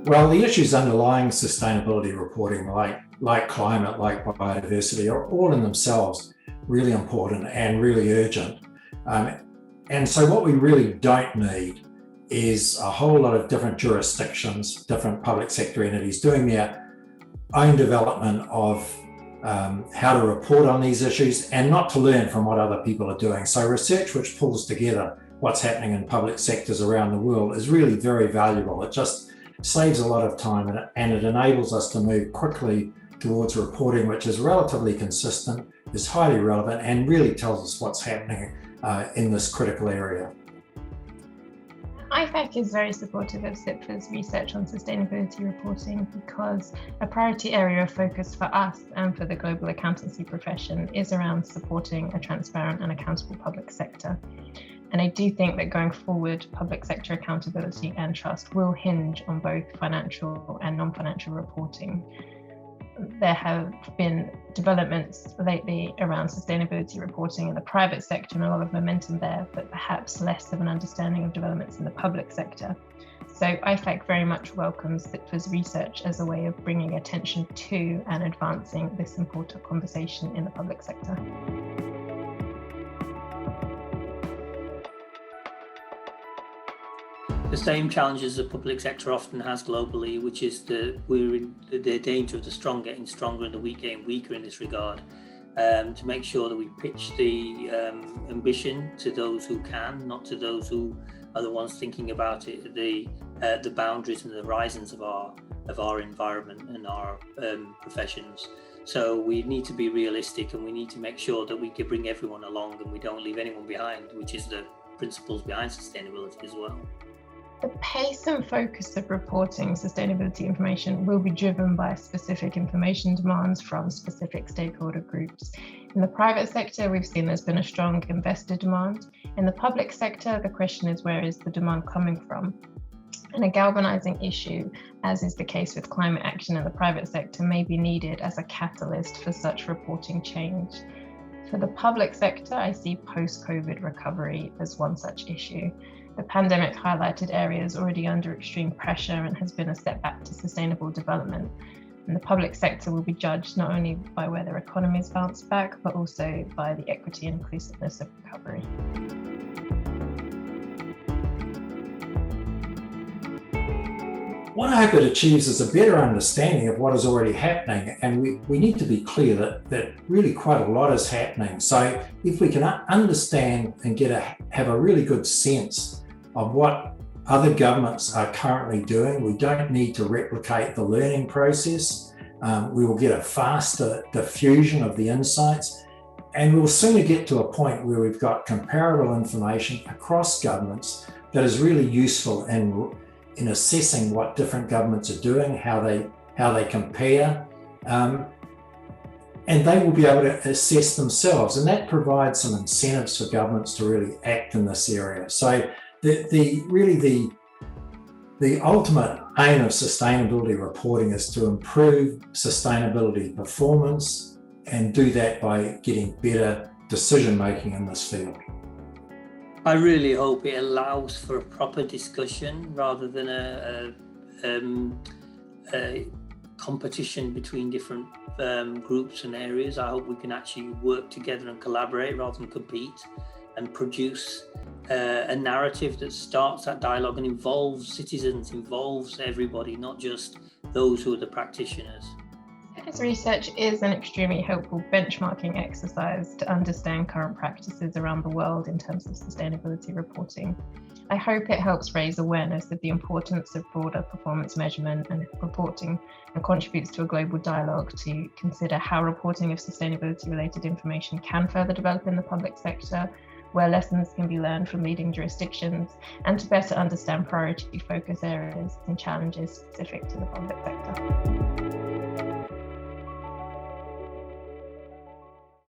Well, the issues underlying sustainability reporting, like climate, like biodiversity, are all in themselves really important and really urgent. And so what we really don't need is a whole lot of different jurisdictions, different public sector entities doing their own development of how to report on these issues and not to learn from what other people are doing. So research which pulls together what's happening in public sectors around the world is really very valuable. It just saves a lot of time and it enables us to move quickly towards reporting which is relatively consistent, is highly relevant, and really tells us what's happening in this critical area. IFAC is very supportive of CIPFA's research on sustainability reporting because a priority area of focus for us and for the global accountancy profession is around supporting a transparent and accountable public sector. And I do think that going forward, public sector accountability and trust will hinge on both financial and non-financial reporting. There have been developments lately around sustainability reporting in the private sector and a lot of momentum there, but perhaps less of an understanding of developments in the public sector. So IFAC very much welcomes CIPFA's research as a way of bringing attention to and advancing this important conversation in the public sector. The same challenges the public sector often has globally, which is we're in the danger of the strong getting stronger and the weak getting weaker in this regard. To make sure that we pitch the ambition to those who can, not to those who are the ones thinking about it, the boundaries and the horizons of our environment and our professions. So we need to be realistic, and we need to make sure that we can bring everyone along and we don't leave anyone behind, which is the principles behind sustainability as well. The pace and focus of reporting sustainability information will be driven by specific information demands from specific stakeholder groups. In the private sector, we've seen there's been a strong investor demand. In the public sector, the question is, where is the demand coming from? And a galvanizing issue, as is the case with climate action in the private sector, may be needed as a catalyst for such reporting change. For the public sector, I see post-COVID recovery as one such issue. The pandemic highlighted areas already under extreme pressure and has been a setback to sustainable development. And the public sector will be judged not only by whether economies bounce back, but also by the equity and inclusiveness of recovery. What I hope it achieves is a better understanding of what is already happening, and we need to be clear that really quite a lot is happening. So if we can understand and have a really good sense of what other governments are currently doing, we don't need to replicate the learning process. We will get a faster diffusion of the insights, and we'll sooner get to a point where we've got comparable information across governments that is really useful in assessing what different governments are doing, how they compare, and they will be able to assess themselves, and that provides some incentives for governments to really act in this area. So the ultimate aim of sustainability reporting is to improve sustainability performance and do that by getting better decision making in this field. I really hope it allows for a proper discussion rather than a competition between different groups and areas. I hope we can actually work together and collaborate rather than compete, and produce a narrative that starts that dialogue and involves citizens, involves everybody, not just those who are the practitioners. This research is an extremely helpful benchmarking exercise to understand current practices around the world in terms of sustainability reporting. I hope it helps raise awareness of the importance of broader performance measurement and reporting, and contributes to a global dialogue to consider how reporting of sustainability-related information can further develop in the public sector, where lessons can be learned from leading jurisdictions, and to better understand priority focus areas and challenges specific to the public sector.